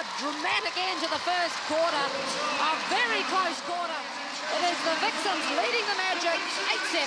a dramatic end to the first quarter. A very close quarter. It is the Vixens leading the Magic 8-7.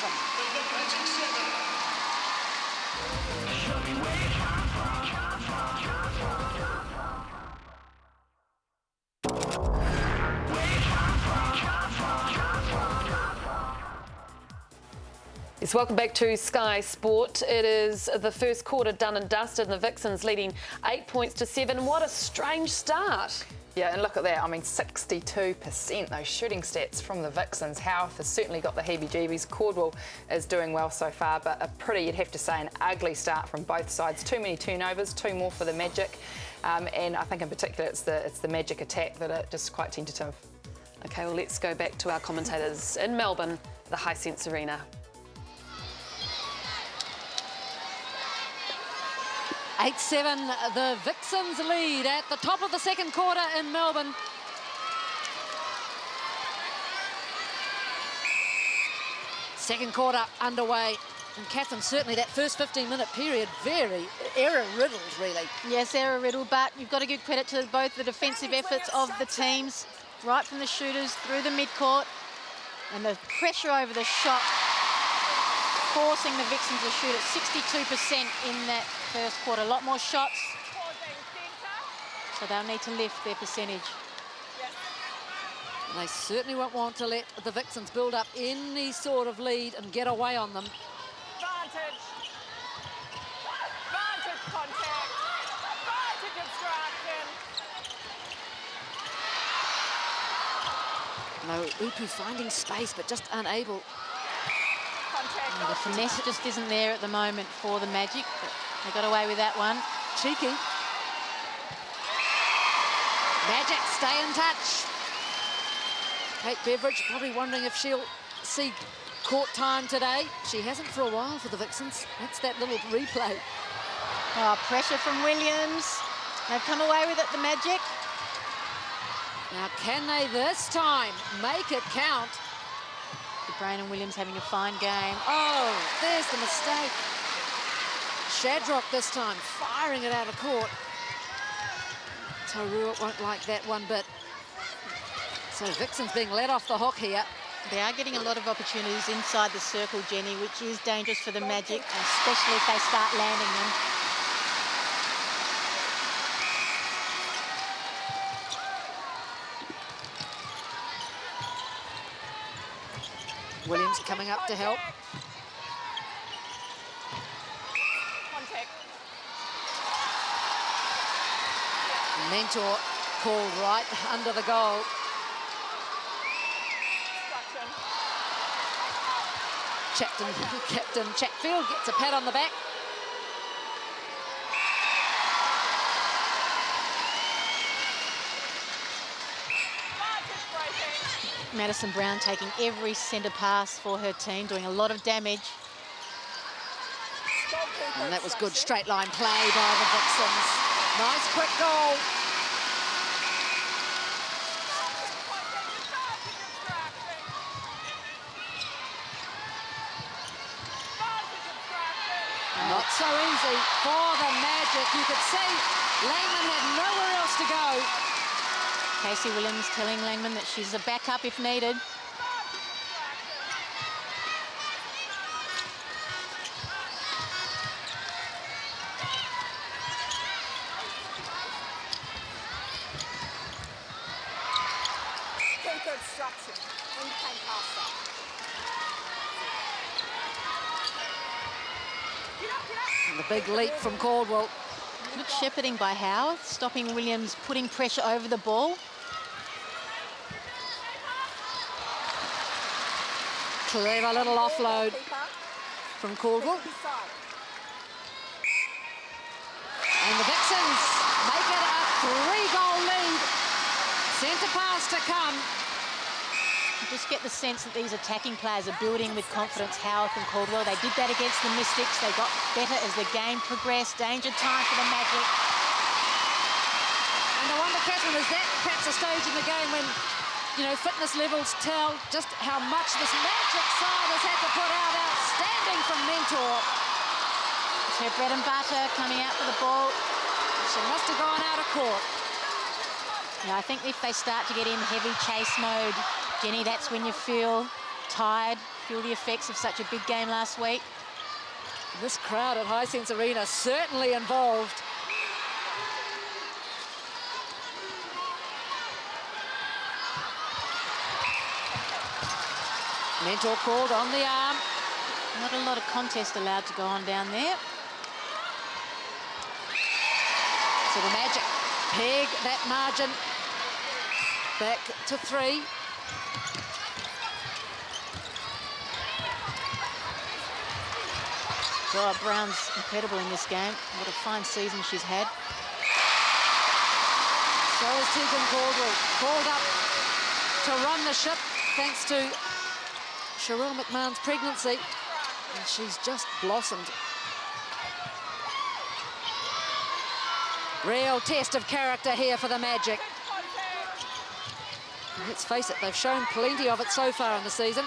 Yes, welcome back to Sky Sport. It is the first quarter done and dusted, and the Vixens leading 8 points to 7. What a strange start. Yeah, and look at that. I mean, 62%, those shooting stats from the Vixens. Howarth has certainly got the heebie-jeebies. Caldwell is doing well so far, but a pretty, you'd have to say, an ugly start from both sides. Too many turnovers, 2 more for the Magic. And I think in particular it's the Magic attack that are just quite tentative. OK, well, let's go back to our commentators in Melbourne, the Hisense Arena. 8-7, the Vixens lead at the top of the second quarter in Melbourne. Second quarter underway. And Catherine, certainly that first 15-minute period, very error-riddled, really. Yes, error-riddled, but you've got to give credit to both the defensive efforts of the teams, right from the shooters through the midcourt, and the pressure over the shot, forcing the Vixens to shoot at 62% in that first quarter. A lot more shots, so they'll need to lift their percentage. And they certainly won't want to let the Vixens build up any sort of lead and get away on them. Vantage contact. Vantage obstruction. No, Upu finding space, but just unable. Oh, the finesse just isn't there at the moment for the Magic, but they got away with that one. Cheeky. Magic stay in touch. Kate Beveridge probably wondering if she'll see court time today. She hasn't for a while for the Vixens. That's that little replay. Oh, pressure from Williams. They've come away with it, the Magic. Now, can they this time make it count? Brain and Williams having a fine game. Oh, there's the mistake. Shadrock this time, firing it out of court. Taurua won't like that one bit. So Vixens being let off the hook here. They are getting a lot of opportunities inside the circle, Jenny, which is dangerous for the Magic, especially if they start landing them. Williams coming up to help. Contact. Mentor called right under the goal. Captain Chatfield gets a pat on the back. Madison Brown taking every centre pass for her team, doing a lot of damage. And that was good straight line play by the Vixens. Nice quick goal. Not so easy for the Magic. You could see Langman had nowhere else to go. Casey Williams telling Langman that she's a backup if needed. And the big leap from Caldwell. Good shepherding by Howarth, stopping Williams putting pressure over the ball. Clever little offload from Caldwell. And the Vixens make it a 3-goal lead. Centre pass to come. You just get the sense that these attacking players are building with confidence, Howarth and Caldwell. They did that against the Mystics. They got better as the game progressed. Danger time for the Magic. And I wonder, Catherine, is that perhaps a stage in the game when, you know, fitness levels tell just how much this Magic side has had to put out. Outstanding from Mentor. It's her bread and butter coming out for the ball. She must have gone out of court. Yeah, I think if they start to get in heavy chase mode, Jenny, that's when you feel tired, feel the effects of such a big game last week. This crowd at Hisense Arena certainly involved. Mentor called on the arm. Not a lot of contest allowed to go on down there. So the Magic peg that margin back to 3. Oh, Brown's incredible in this game. What a fine season she's had. So is Tegan Caldwell, called up to run the ship thanks to Cheryl McMahon's pregnancy, and she's just blossomed. Real test of character here for the Magic. Let's face it, they've shown plenty of it so far in the season.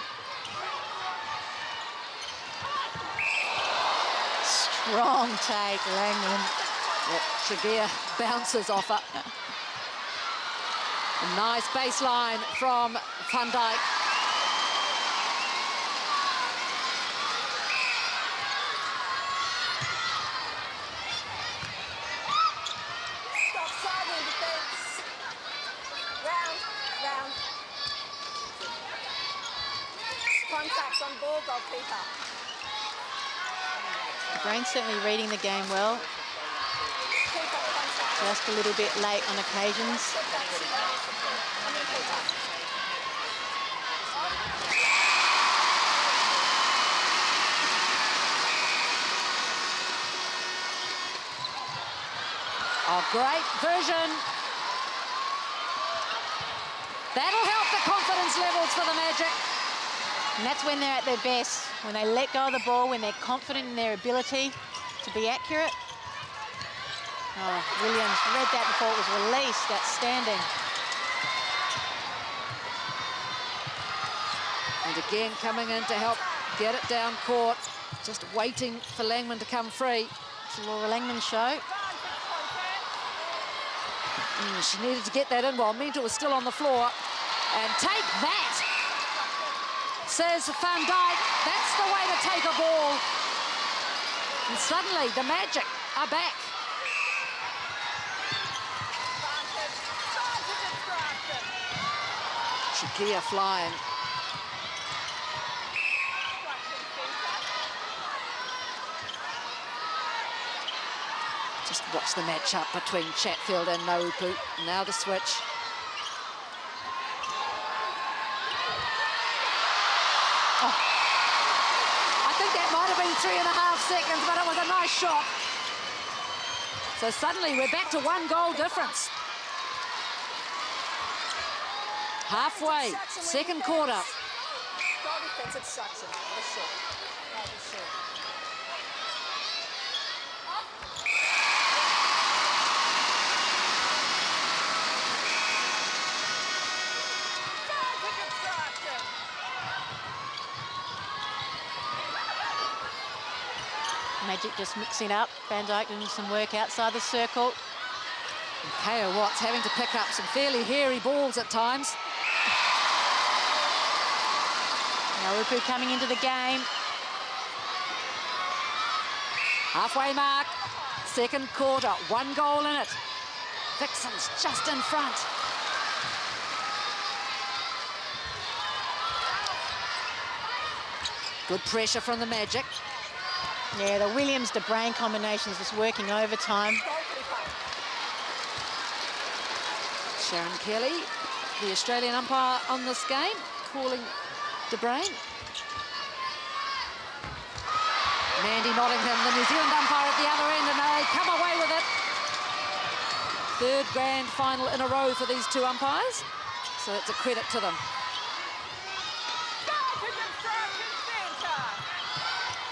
Strong take, Langman. Yep, Tregear bounces off it. A nice baseline from Van Dijk. Stop siding defense. Round. Contact on ball, goalkeeper. Brain's certainly reading the game well. Just a little bit late on occasions. Oh, great vision. That'll help the confidence levels for the Magic. And that's when they're at their best, when they let go of the ball, when they're confident in their ability to be accurate. Oh, Williams read that before it was released. Outstanding. And again coming in to help get it down court. Just waiting for Langman to come free. It's a Laura Langman show. She needed to get that in while Mentor was still on the floor. And take that, says Van Dijk. That's the way to take a ball. And suddenly the Magic are back. Tregear flying. Just watch the match-up between Chatfield and Naupu. Now the switch. Oh. I think that might have been 3.5 seconds, but it was a nice shot. So suddenly we're back to 1 goal difference. Halfway, second quarter. Goal defense obstruction. The shot. Magic just mixing up. Van Dijk doing some work outside the circle. And Kaya Watts having to pick up some fairly hairy balls at times. Naupu coming into the game. Halfway mark, second quarter, 1 goal in it. Vixens just in front. Good pressure from the Magic. Yeah, the Williams-De Brain combination is just working overtime. Sharon Kelly, the Australian umpire on this game, calling De Brain. Mandy Nottingham, the New Zealand umpire at the other end, and they come away with it. Third grand final in a row for these two umpires, so it's a credit to them.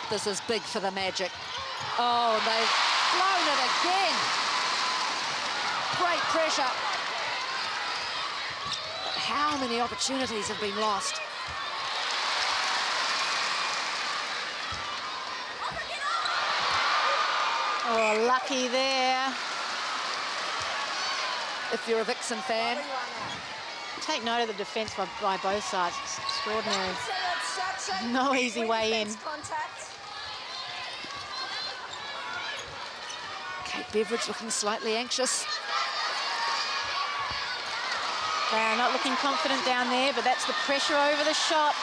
This is big for the Magic. Oh, they've blown it again. Great pressure. But how many opportunities have been lost? Oh, lucky there. if you're a Vixen fan. Take note of the defence by both sides. It's extraordinary. No easy way in. Kate Beveridge looking slightly anxious. They are not looking confident down there, but that's the pressure over the shot.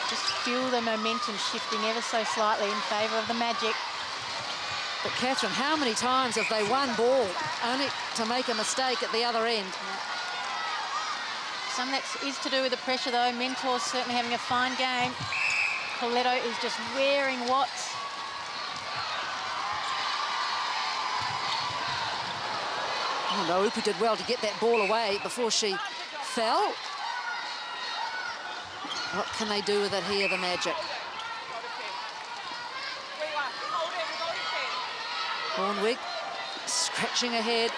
Just feel the momentum shifting ever so slightly in favour of the Magic. But Catherine, how many times have they won ball only to make a mistake at the other end? Some of that is to do with the pressure, though. Mentor's certainly having a fine game. Coletto is just wearing Watts. Oh, no, Upu did well to get that ball away before she fell. What can they do with it here, the Magic? Hornwig scratching her head.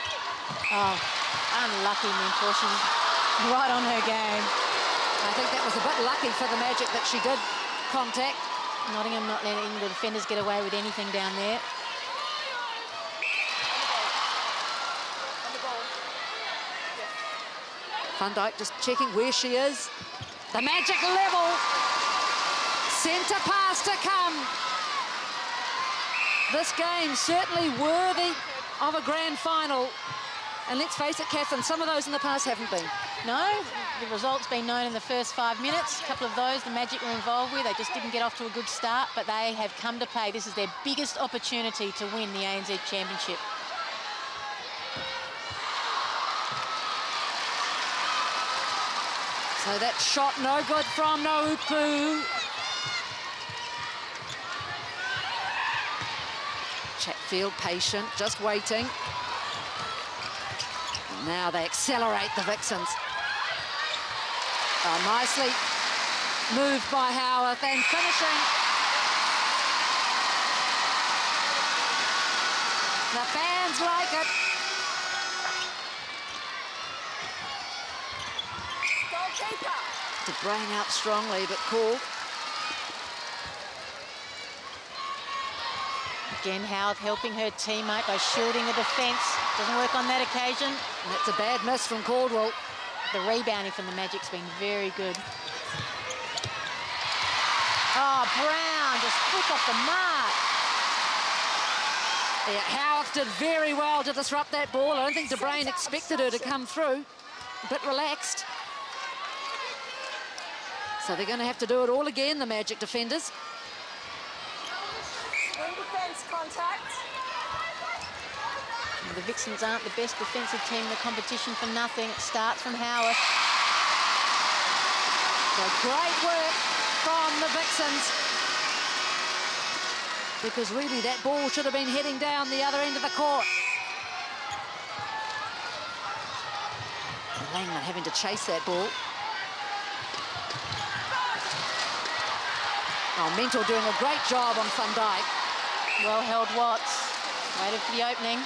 Oh, unlucky Mentor. She's right on her game. I think that was a bit lucky for the Magic that she did contact. Nottingham not letting the defenders get away with anything down there. Van Dijk just checking where she is. The Magic level. Centre pass to come. This game certainly worthy of a grand final. And let's face it, Catherine, some of those in the past haven't been. No, the result's been known in the first 5 minutes. A couple of those the Magic were involved with. They just didn't get off to a good start, but they have come to play. This is their biggest opportunity to win the ANZ Championship. So that shot no good from Naupu. Chatfield patient, just waiting. And now they accelerate the Vixens. Oh, nicely moved by Howarth and finishing. The fans like it. De Bruyne out strongly, but called. Again, Howarth helping her teammate by shielding the defence. Doesn't work on that occasion. And that's a bad miss from Caldwell. The rebounding from the Magic's been very good. Oh, Brown just quick off the mark. Yeah, Howarth did very well to disrupt that ball. I don't think De Bruyne expected her to come through. A bit relaxed. So they're going to have to do it all again, the Magic defenders. Wing defence contact. And the Vixens aren't the best defensive team in the competition for nothing. It starts from Howarth. So great work from the Vixens. Because really that ball should have been heading down the other end of the court. Langman having to chase that ball. Oh, Mentor doing a great job on Van Dijk. Well held Watts. Waited for the opening.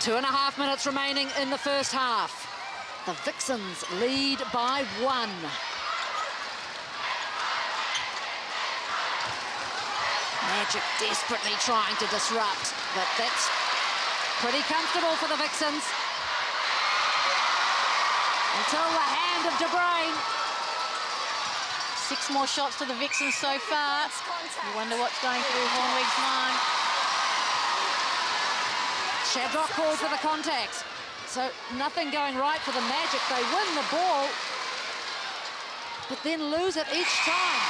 Two and a half minutes remaining in the first half. The Vixens lead by 1. Magic desperately trying to disrupt, but that's pretty comfortable for the Vixens. Until the hand of De Bruyne. 6 more shots to the Vixens so far. You wonder what's going through Hornwig's mind. Shabrock calls for the contact. So nothing going right for the Magic. They win the ball, but then lose it each time.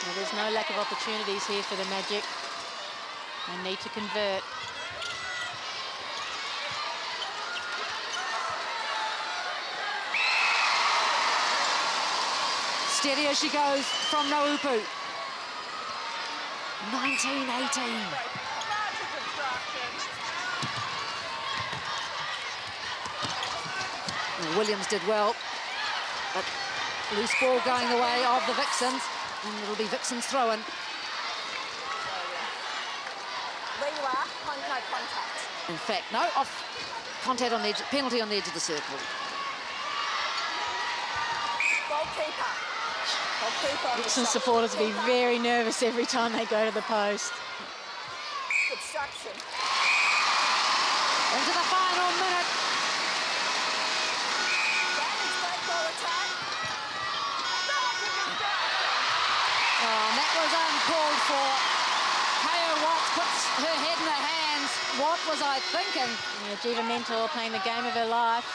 Well, there's no lack of opportunities here for the Magic. They need to convert. Steady as she goes from Naupu. 19-18. Williams did well, but loose ball going the way of the Vixens, and it'll be Vixens throwing. Where you are, no contact. In fact, no, off contact on the edge, penalty on the edge of the circle. Goalkeeper. Goalkeeper on the Vixen shot. supporters will be very nervous every time they go to the post. Obstruction. Into the final minute. Danny's great ball attack. Oh, and that was uncalled for. Kaya Watts puts her head in her hands. What was I thinking? Yeah, Jiva Mentor playing the game of her life.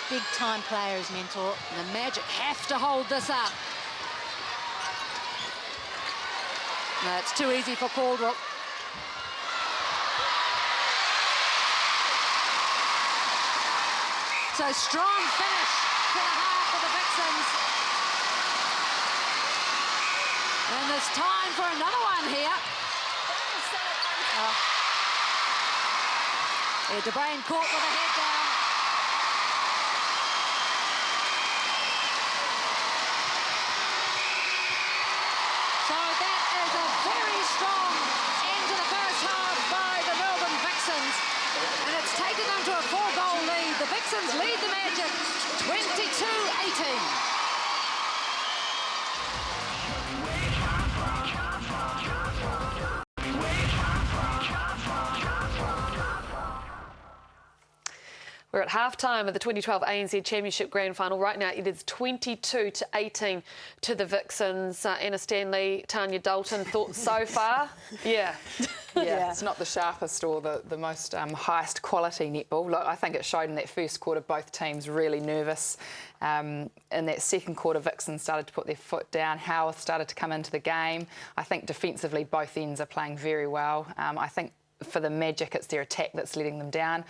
Big time player is Mentor. And the Magic have to hold this up. No, it's too easy for Caldwell. So strong finish to the half of the Vixens. And there's time for another one here. Yeah, De Bruyn caught with a head down. So that is a very strong end to the first half by the Melbourne Vixens. And it's taken them to a 4-goal lead. The Vixens lead the Magic 22-18. We're at half-time of the 2012 ANZ Championship Grand Final. Right now it is 22-18 to the Vixens. Anna Stanley, Tanya Dalton, thoughts so far? Yeah. Yeah, it's not the sharpest or the most highest quality netball. Look, I think it showed in that first quarter both teams really nervous. In that second quarter, Vixens started to put their foot down. Howarth started to come into the game. I think defensively both ends are playing very well. I think for the Magic, it's their attack that's letting them down.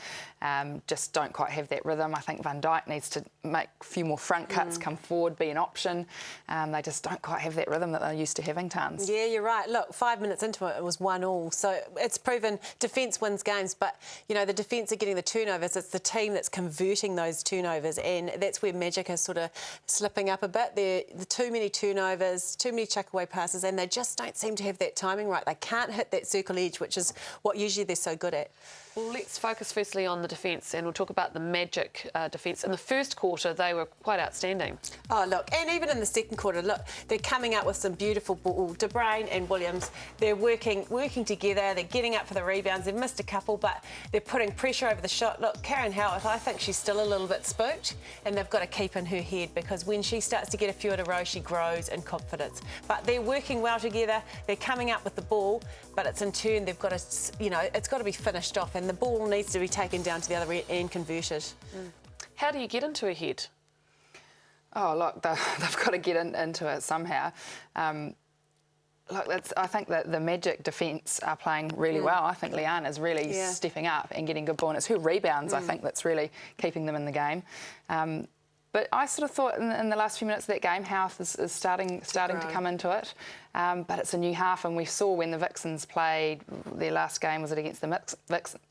Just don't quite have that rhythm. I think Van Dijk needs to make a few more front cuts, come forward, be an option. They just don't quite have that rhythm that they're used to having, Tans. Yeah, you're right. Look, 5 minutes into it, it was 1-1. So it's proven defence wins games, but, you know, the defence are getting the turnovers. It's the team that's converting those turnovers, and that's where Magic is sort of slipping up a bit. The too many turnovers, too many chuck-away passes, and they just don't seem to have that timing right. They can't hit that circle edge, which is what usually they're so good at. Well, let's focus firstly on the defence, and we'll talk about the Magic defence. In the first quarter, they were quite outstanding. Oh, look, and even in the second quarter, look, they're coming out with some beautiful ball. De Bruyn and Williams, they're working together, they're getting up for the rebounds. They've missed a couple, but they're putting pressure over the shot. Look, Karen Howarth, I think she's still a little bit spooked, and they've got to keep in her head, because when she starts to get a few in a row, she grows in confidence. But they're working well together, they're coming up with the ball, but it's in turn, they've got to, you know, it's got to be finished off, and the ball needs to be taken down to the other end and converted. How do you get into a head? Oh, look, they've got to get into it somehow. Look, I think that the Magic defence are playing really well. I think Leanna's really stepping up and getting good ball, and it's her rebounds, I think, that's really keeping them in the game. But I sort of thought in the last few minutes of that game, Howarth is starting to come into it. But it's a new half, and we saw when the Vixens played their last game, was it against the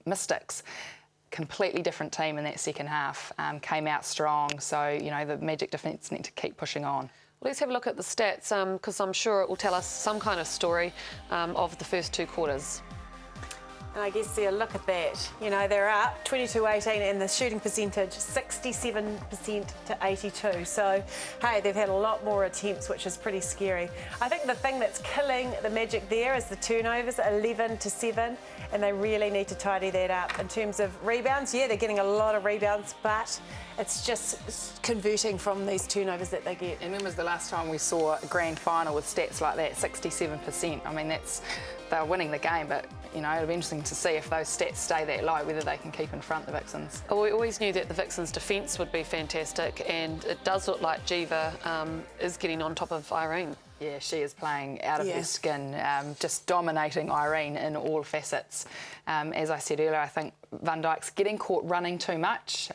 Mystics? Completely different team in that second half. Came out strong, so, you know, the Magic defence need to keep pushing on. Let's have a look at the stats, because I'm sure it will tell us some kind of story of the first two quarters. And I guess, yeah, look at that. You know, they're up 22-18, and the shooting percentage 67% to 82. So, hey, they've had a lot more attempts, which is pretty scary. I think the thing that's killing the Magic there is the turnovers, 11-7, and they really need to tidy that up. In terms of rebounds, yeah, they're getting a lot of rebounds, but it's just converting from these turnovers that they get. And when was the last time we saw a grand final with stats like that, 67%? I mean, they're winning the game, but, you know, it'll be interesting to see if those stats stay that low, whether they can keep in front of the Vixens. Well, we always knew that the Vixens' defence would be fantastic, and it does look like Jiva is getting on top of Irene. Yeah, she is playing out of her skin, just dominating Irene in all facets. As I said earlier, I think Van Dijk's getting caught running too much.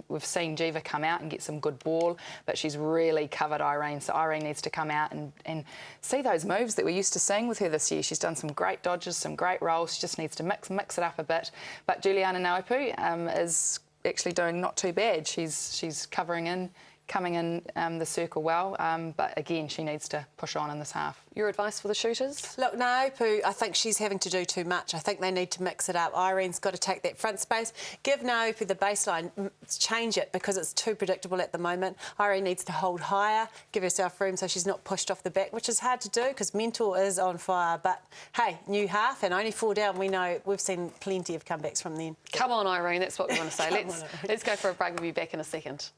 We've seen Jiva come out and get some good ball, but she's really covered Irene, so Irene needs to come out and see those moves that we're used to seeing with her this year. She's done some great dodges, some great rolls. She just needs to mix it up a bit. But Juliana Naupu is actually doing not too bad. She's covering in, coming in the circle well, but again, she needs to push on in this half. Your advice for the shooters? Look, Naopu, I think she's having to do too much. I think they need to mix it up. Irene's got to take that front space, give Naopu the baseline, change it because it's too predictable at the moment. Irene needs to hold higher, give herself room so she's not pushed off the back, which is hard to do because Mentor is on fire. But, hey, new half and only 4 down. We know we've seen plenty of comebacks from then. Come on, Irene, that's what we want to say. Let's go for a break. We'll be back in a second.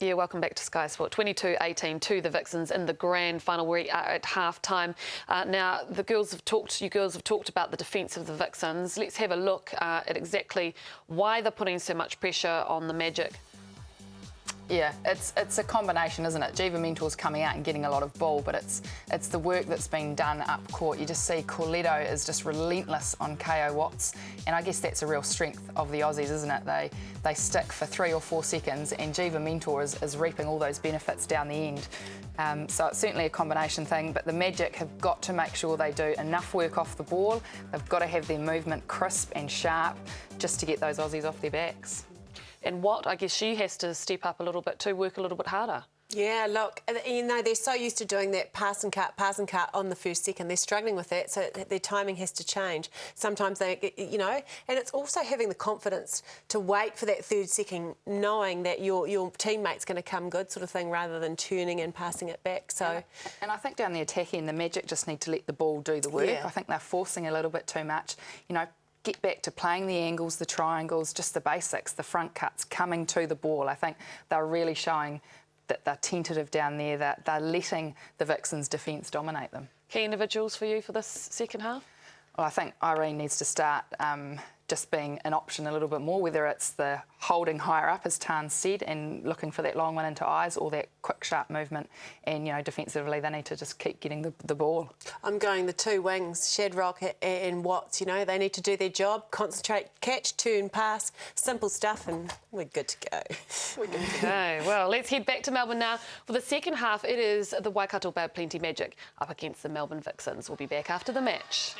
Yeah, welcome back to Sky Sport. 22-18 to the Vixens in the grand final. We are at half-time. Now, you girls have talked about the defence of the Vixens. Let's have a look at exactly why they're putting so much pressure on the Magic. Yeah, it's a combination, isn't it? Jiva Mentor's coming out and getting a lot of ball, but it's the work that's been done up court. You just see Corletto is just relentless on KO Watts, and I guess that's a real strength of the Aussies, isn't it? They stick for 3 or 4 seconds, and Jiva Mentor is reaping all those benefits down the end. So it's certainly a combination thing, but the Magic have got to make sure they do enough work off the ball. They've got to have their movement crisp and sharp just to get those Aussies off their backs. And what, I guess she has to step up a little bit too, work a little bit harder. Yeah, look, you know, they're so used to doing that pass and cut on the first second. They're struggling with that, so their timing has to change. Sometimes they, you know, and it's also having the confidence to wait for that 3rd second, knowing that your teammate's going to come good sort of thing, rather than turning and passing it back. So, and I think down the attack end, the Magic just need to let the ball do the work. Yeah. I think they're forcing a little bit too much. You know, get back to playing the angles, the triangles, just the basics, the front cuts, coming to the ball. I think they're really showing that they're tentative down there, that they're letting the Vixens' defence dominate them. Key individuals for you for this second half? Well, I think Irene needs to start just being an option a little bit more, whether it's the holding higher up, as Tan said, and looking for that long one into eyes, or that quick, sharp movement. And, you know, defensively, they need to just keep getting the ball. I'm going the 2 wings, Shadrock and Watts. You know, they need to do their job, concentrate, catch, turn, pass, simple stuff, and we're good to go. We're good to go. Okay, well, let's head back to Melbourne now. For the second half, it is the Waikato Bay Plenty Magic up against the Melbourne Vixens. We'll be back after the match.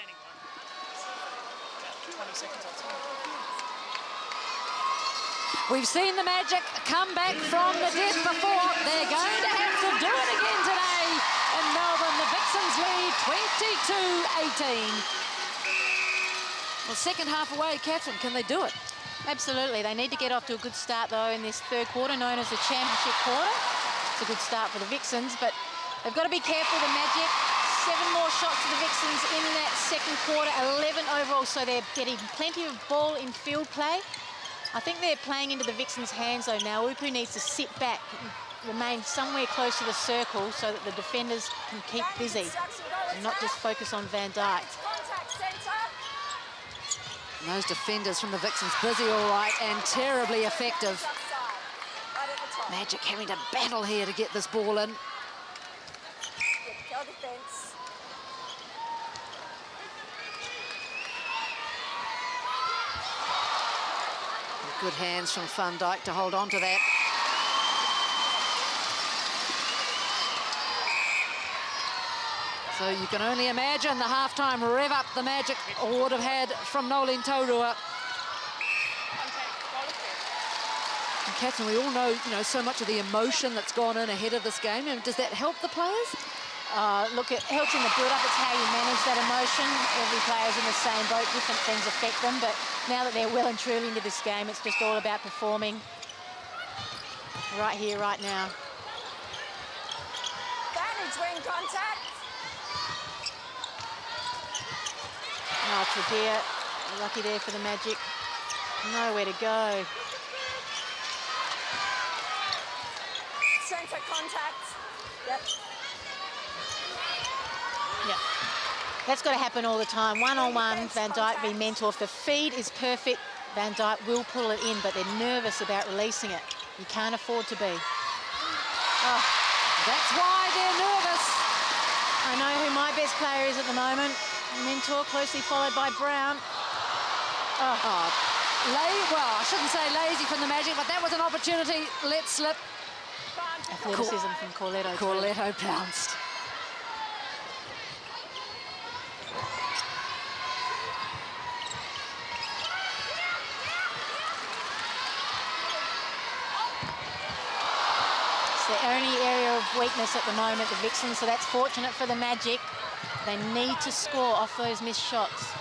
We've seen the Magic come back from the dead before. They're going to have to do it again today in Melbourne. The Vixens lead 22-18. Well, second half away, Catherine, can they do it? Absolutely. They need to get off to a good start, though, in this 3rd quarter, known as the championship quarter. It's a good start for the Vixens, but they've got to be careful, the Magic. 7 more shots to the Vixens in that 2nd quarter, 11 overall, so they're getting plenty of ball in field play. I think they're playing into the Vixens' hands, though. Now Upu needs to sit back and remain somewhere close to the circle so that the defenders can keep busy and not just focus on Van Dyke. And those defenders from the Vixens busy all right and terribly effective. Magic having to battle here to get this ball in. Good hands from Van Dyke to hold on to that. So you can only imagine the halftime rev up the Magic would have had from Nolene Taurua. And Catherine, we all know, you know, so much of the emotion that's gone in ahead of this game. And does that help the players? Look, it helps in the build-up. It's how you manage that emotion. Every player's in the same boat. Different things affect them. But now that they're well and truly into this game, it's just all about performing right here, right now. Advantage wing contact. Oh, Tregear, lucky there for the Magic. Nowhere to go. Centre contact. Yep. Yeah, that's got to happen all the time. One-on-one, Van Dyke v Mentor. If the feed is perfect, Van Dyke will pull it in, but they're nervous about releasing it. You can't afford to be. Oh, that's why they're nervous. I know who my best player is at the moment. Mentor, closely followed by Brown. Well, I shouldn't say lazy from the Magic, but that was an opportunity let slip. Athleticism from Corletto. Corletto pounced. the only area of weakness at the moment, the Vixens, so that's fortunate for the Magic. They need to score off those missed shots.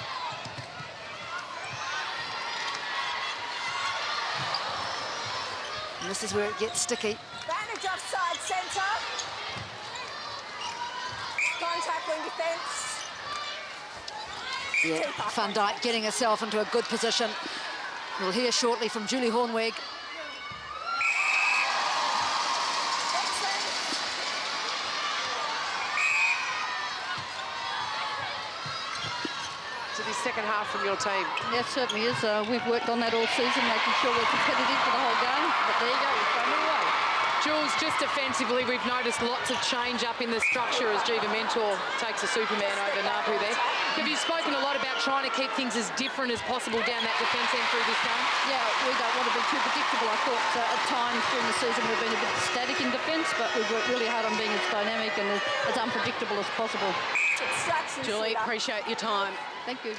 And this is where it gets sticky. Advantage offside centre. Contact wing defence. Yeah, Van Dijk getting herself into a good position. We'll hear shortly from Julie Hornweg. To the second half from your team. Yeah, it certainly is. We've worked on that all season, making sure we're competitive for the whole game. But there you go, you've thrown it away. Jules, just defensively, we've noticed lots of change up in the structure as Jiva Mentor takes a Superman over Napu there. Have you spoken a lot about trying to keep things as different as possible down that defence end through this game? Yeah, we don't want to be too predictable. I thought at times during the season we've been a bit static in defence, but we've worked really hard on being as dynamic and as unpredictable as possible. Julie, appreciate your time. Thank you.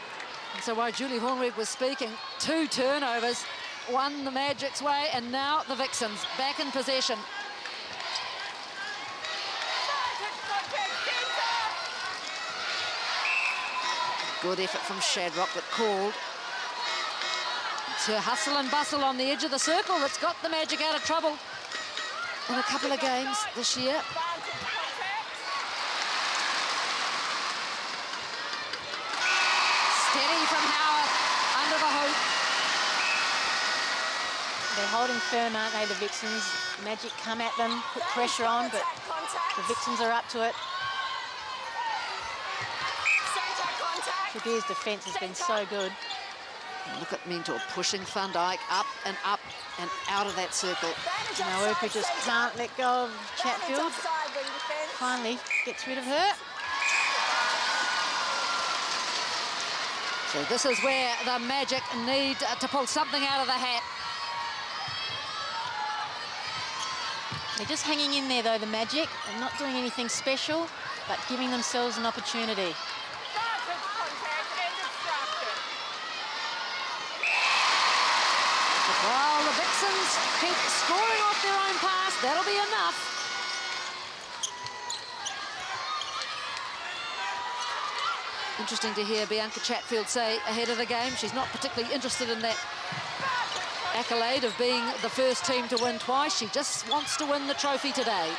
And so while Julie Hornweg was speaking, 2 turnovers, one the Magic's way, and now the Vixens back in possession. Good effort from Shadrock, but called. It's her hustle and bustle on the edge of the circle that's got the Magic out of trouble in a couple of games this year. Steady from Howard, under the hoop. They're holding firm, aren't they, the Vixens? Magic come at them, put pressure on, but the Vixens are up to it. Tregear's defence has been so good. Look at Mentor pushing Van Dijk up and out of that circle. Now Upa just can't let go of Chatfield. Finally gets rid of her. So this is where the Magic need to pull something out of the hat. They're just hanging in there, though, the Magic, and not doing anything special, but giving themselves an opportunity. While the Vixens keep scoring off their own pass, that'll be enough. Interesting to hear Bianca Chatfield say ahead of the game she's not particularly interested in that accolade of being the first team to win twice. She just wants to win the trophy today.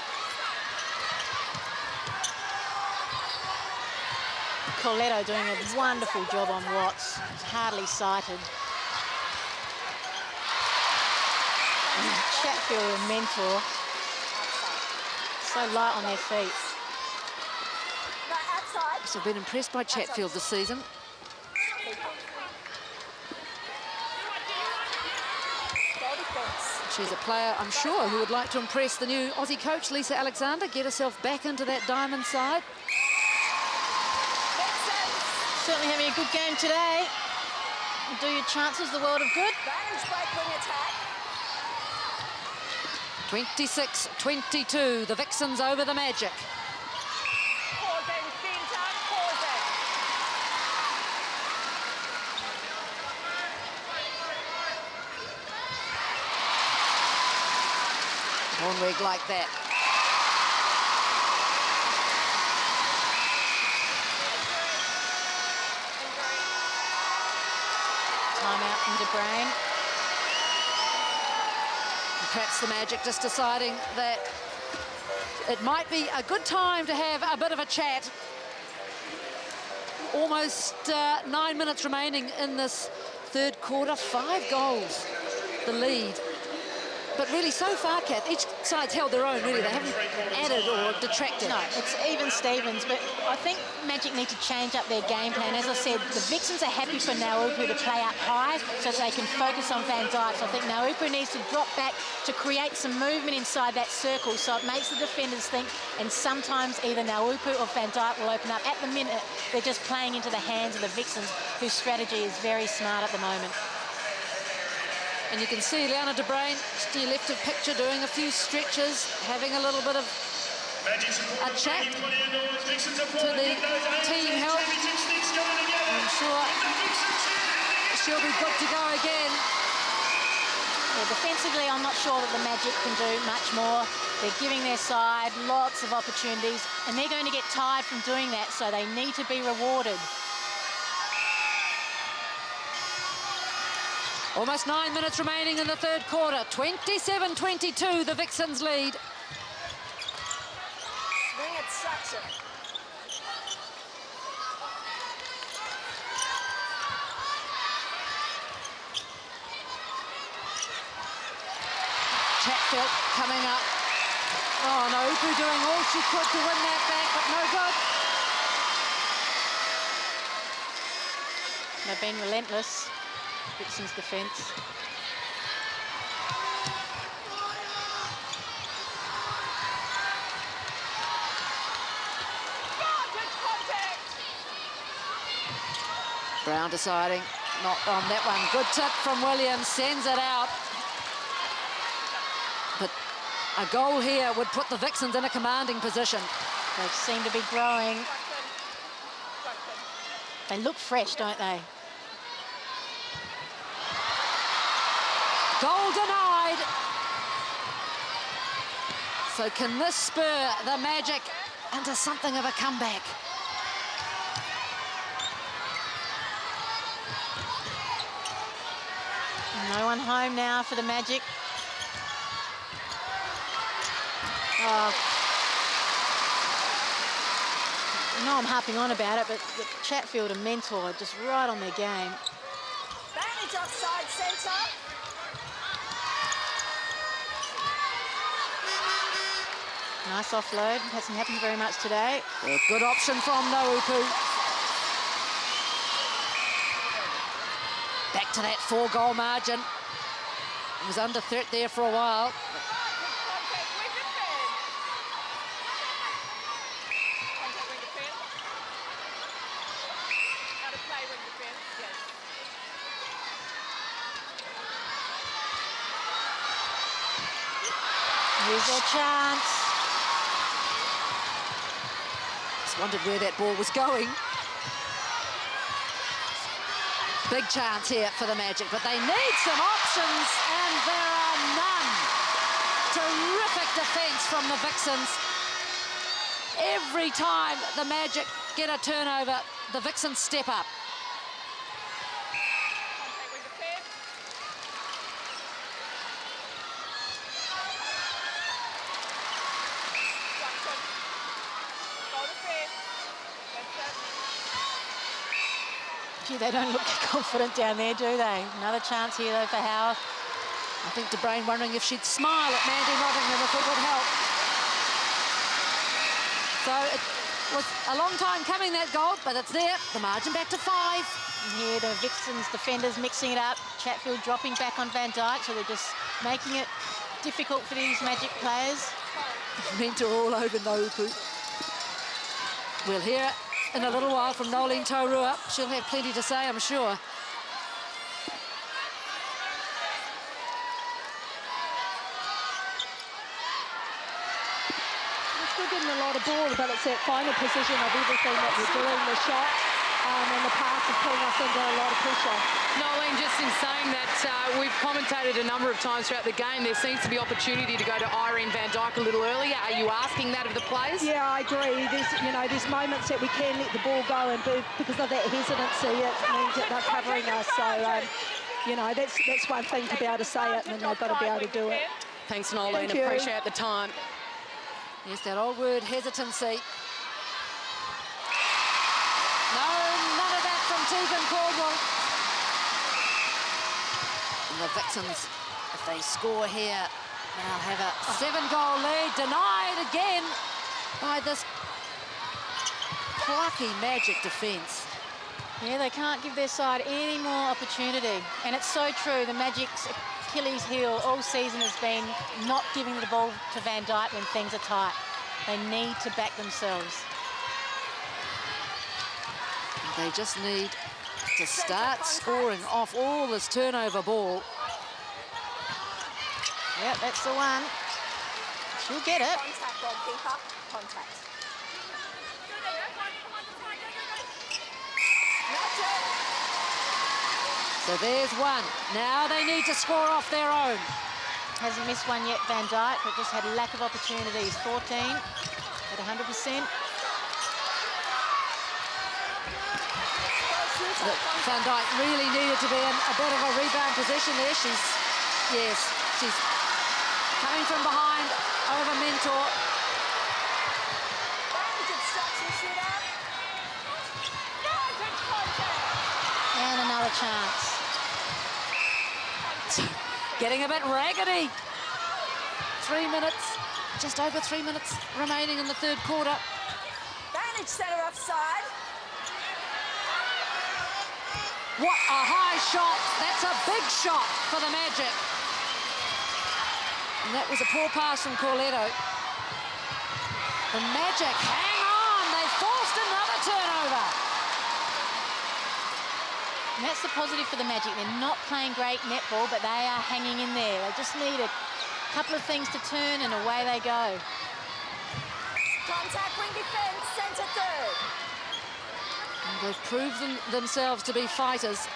Corletto doing a wonderful job on Watts. He's hardly sighted. And Chatfield and Mentor, so light on their feet. So I've been impressed by Chatfield this season. She's a player, I'm sure, who would like to impress the new Aussie coach, Lisa Alexander, get herself back into that diamond side. Certainly having a good game today. Do your chances the world of good. 26-22, the Vixens over the Magic. Hornweg like that. Timeout from De Bruyne. Perhaps the Magic just deciding that it might be a good time to have a bit of a chat. Almost 9 minutes remaining in this third quarter. 5 goals, the lead. But really, so far, Kath, each side's held their own, really. They haven't added or detracted. No, it's even Stevens, but I think Magic need to change up their game plan. As I said, the Vixens are happy for Nauupu to play up high so that they can focus on Van Dijk. So I think Nauupu needs to drop back to create some movement inside that circle so it makes the defenders think, and sometimes either Nauupu or Van Dijk will open up. At the minute, they're just playing into the hands of the Vixens, whose strategy is very smart at the moment. And you can see Liana De Bruyne, to your left of picture, doing a few stretches, having a little bit of a chat to the team help. I'm sure she'll be good to go again. So defensively, I'm not sure that the Magic can do much more. They're giving their side lots of opportunities, and they're going to get tired from doing that, so they need to be rewarded. Almost 9 minutes remaining in the third quarter. 27-22, the Vixens lead. Swing it, Saxon. Chatfield coming up. Oh, Naupu doing all she could to win that back, but no good. They've been relentless, Vixens' defence. Brown deciding not on that one. Good tip from Williams, sends it out. But a goal here would put the Vixens in a commanding position. They seem to be growing. They look fresh, don't they? Goal denied. So can this spur the Magic into something of a comeback? No one home now for the Magic. Oh. I know I'm harping on about it, but Chatfield and Mentor are just right on their game. Advantage offside centre. Nice offload. Hasn't happened very much today. A good option from Naupu. Back to that 4-goal margin. It was under threat there for a while. Here's their chance. Just wondered where that ball was going. Big chance here for the Magic, but they need some options, and there are none. Terrific defence from the Vixens. Every time the Magic get a turnover, the Vixens step up. Gee, they don't look confident down there, do they? Another chance here, though, for Howarth. I think De Bruyn wondering if she'd smile at Mandy Nottingham if it would help. So it was a long time coming, that goal, but it's there. The margin back to 5. And here the Vixens defenders mixing it up. Chatfield dropping back on Van Dijk, so they're just making it difficult for these Magic players. Mentor all over Naupu. We'll hear it in a little while from Nolene Taurua. She'll have plenty to say, I'm sure. We're still getting a lot of ball, but it's that final position of everything that we're doing, the shot and the pass is putting us under a lot of pressure. Nolene, just in saying that, we've commentated a number of times throughout the game, there seems to be opportunity to go to Irene Van Dijk a little earlier. Are you asking that of the players? Yeah, I agree. There's moments that we can let the ball go, and because of that hesitancy, it means that they're covering us. So, that's one thing to be able to say it, and then they've got to be able to do it. Thanks, Nolene. Thank you. Appreciate the time. Yes, that old word, hesitancy. No, none of that from Tegan Caldwell. And the Vixens, if they score here, they'll have a 7-goal lead. Denied again by this plucky Magic defence. Yeah, they can't give their side any more opportunity. And it's so true. The Magic's Achilles heel all season has been not giving the ball to Van Dijk when things are tight. They need to back themselves. They just need to start scoring off all this turnover ball. Yep, that's the one. She'll get it. Contact, goalkeeper. Contact. So there's one. Now they need to score off their own. Hasn't missed one yet, Van Dijk, but just had a lack of opportunities. 14 at 100%. Van Dijk really needed to be in a bit of a rebound position there. She's coming from behind over Mentor. And another chance. Getting a bit raggedy. 3 minutes, just over 3 minutes remaining in the third quarter. Vantage centre offside. What a high shot. That's a big shot for the Magic. And that was a poor pass from Corletto. The Magic hang on. They forced another turnover. And that's the positive for the Magic. They're not playing great netball, but they are hanging in there. They just need a couple of things to turn and away they go. Contact, wing defence, centre third. And they've proved themselves to be fighters,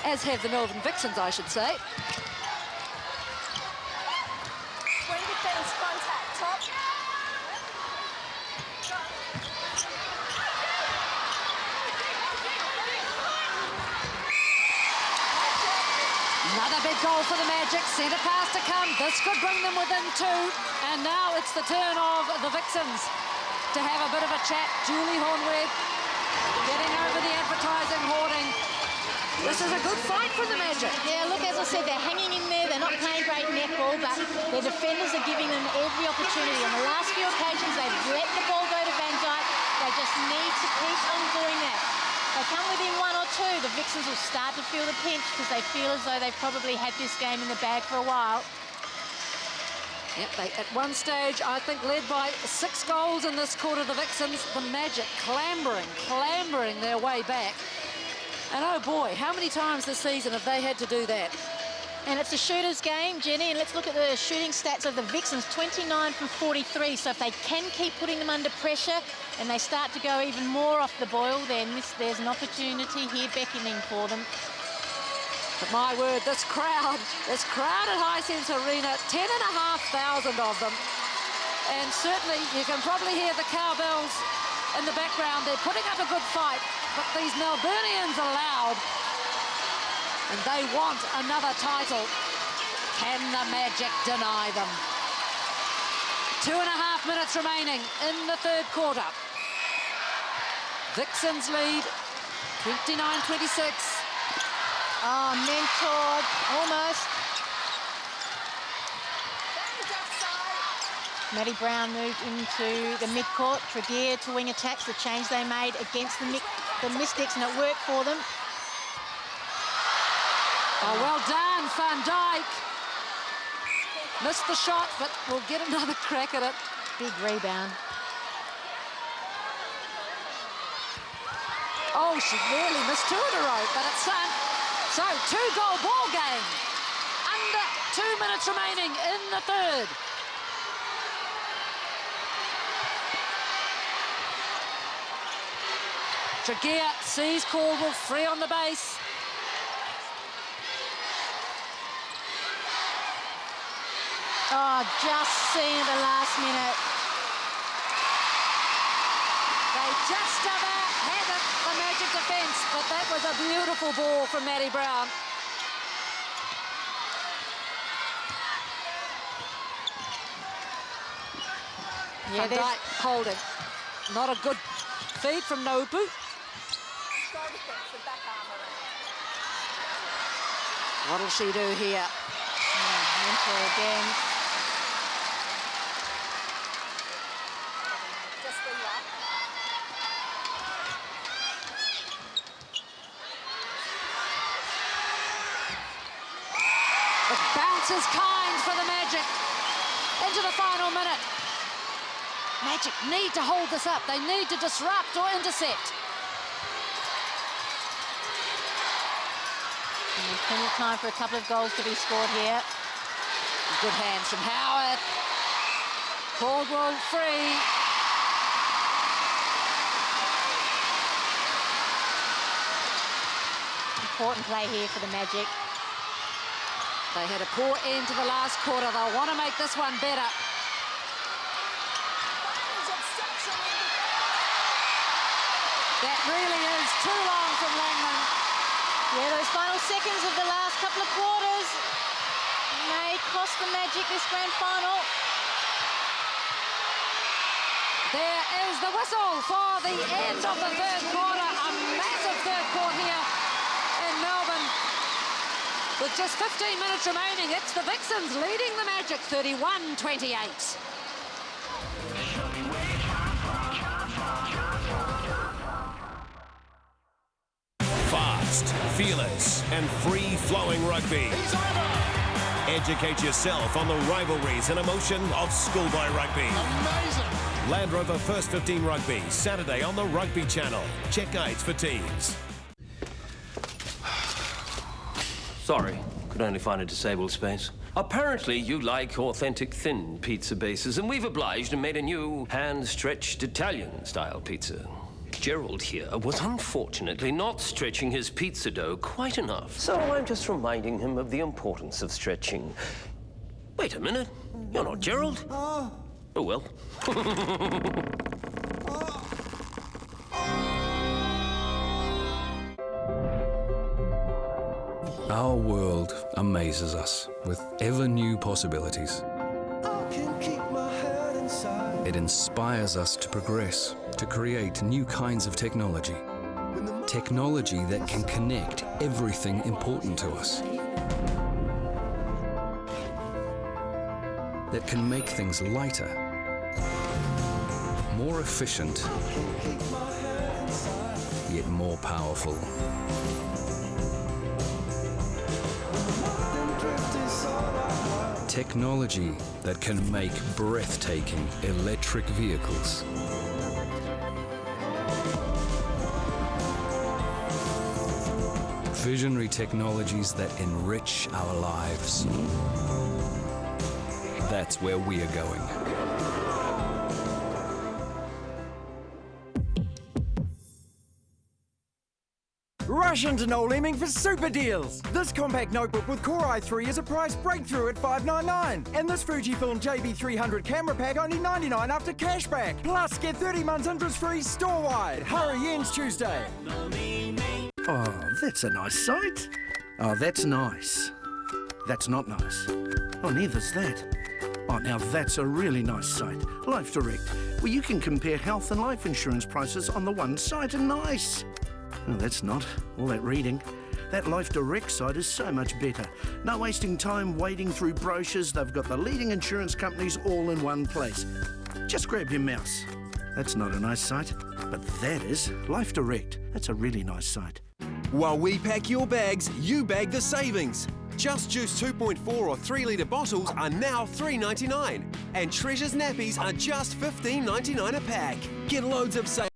as have the Melbourne Vixens, I should say. Wing defence, contact, top. Another big goal for the Magic. Centre pass to come. This could bring them within 2. And now it's the turn of the Vixens to have a bit of a chat. Julie Hornweg getting over the advertising hoarding. This is a good fight for the Magic. Yeah, look, as I said, they're hanging in there. They're not playing great netball, but their defenders are giving them every opportunity. On the last few occasions, they've let the ball go to Van Dijk. They just need to keep on doing that. They come within 1 or 2, the Vixens will start to feel the pinch because they feel as though they've probably had this game in the bag for a while. Yep, they at one stage, I think, led by 6 goals in this quarter, the Vixens. The Magic clambering their way back. And oh boy, how many times this season have they had to do that? And it's a shooter's game, Jenny, and let's look at the shooting stats of the Vixens, 29 from 43. So if they can keep putting them under pressure and they start to go even more off the boil, then there's an opportunity here beckoning for them. But my word, this crowd at Hisense Arena, 10,500 of them. And certainly you can probably hear the cowbells in the background. They're putting up a good fight, but these Melburnians are loud. And they want another title. Can the Magic deny them? 2.5 minutes remaining in the third quarter. Vixens lead, 29-26. Oh, Mentor, almost. Maddie Brown moved into the midcourt. Tregear to wing attacks, the change they made against the Mystics, and it worked for them. Oh, well done, Van Dijk. Missed the shot, but we'll get another crack at it. Big rebound. Oh, she nearly missed 2 in a row, but it's sunk. So, 2-goal ball game. Under 2 minutes remaining in the third. Tregear sees Caldwell free on the base. Oh, just seen at the last minute. They just about had it, the Magic defence, but that was a beautiful ball from Maddie Brown. Yeah, Van Dijk holding. Not a good feed from Nobu. What'll she do here? Mentor again. It bounces kind for the Magic into the final minute. Magic need to hold this up. They need to disrupt or intercept. And there's plenty of time for a couple of goals to be scored here. Good hands from Howard. Caldwell free. important play here for the Magic. They had a poor end to the last quarter. They'll want to make this one better. That really is too long from Langman. Yeah, those final seconds of the last couple of quarters may cost the Magic this grand final. There is the whistle for the end of the third quarter. A massive third quarter here in Melbourne. With just 15 minutes remaining, it's the Vixens leading the Magic 31-28. Fast, fearless, and free-flowing rugby. Educate yourself on the rivalries and emotion of schoolboy rugby. Amazing. Land Rover First 15 Rugby, Saturday on the Rugby Channel. Check guides for teams. Sorry, could only find a disabled space. Apparently you like authentic thin pizza bases, and we've obliged and made a new hand-stretched Italian-style pizza. Gerald here was unfortunately not stretching his pizza dough quite enough, so I'm just reminding him of the importance of stretching. Wait a minute, you're not Gerald? Oh well. Our world amazes us with ever new possibilities. It inspires us to progress, to create new kinds of technology. Technology that can connect everything important to us. That can make things lighter, more efficient, yet more powerful. Technology that can make breathtaking electric vehicles. Visionary technologies that enrich our lives. That's where we are going. Rush into Noel Leeming for super deals. This compact notebook with Core i3 is a price breakthrough at $599. And this Fujifilm JB300 camera pack only $99 after cashback. Plus, get 30 months interest-free store-wide. Hurry, ends Tuesday. Oh, that's a nice sight. Oh, that's nice. That's not nice. Oh, neither's that. Oh, now that's a really nice site. Life Direct, where you can compare health and life insurance prices on the one site, and nice. Oh, that's not. All that reading. That Life Direct site is so much better. No wasting time wading through brochures. They've got the leading insurance companies all in one place. Just grab your mouse. That's not a nice site, but that is Life Direct. That's a really nice site. While we pack your bags, you bag the savings. Just Juice 2.4 or 3 litre bottles are now $3.99. And Treasure's nappies are just $15.99 a pack. Get loads of savings.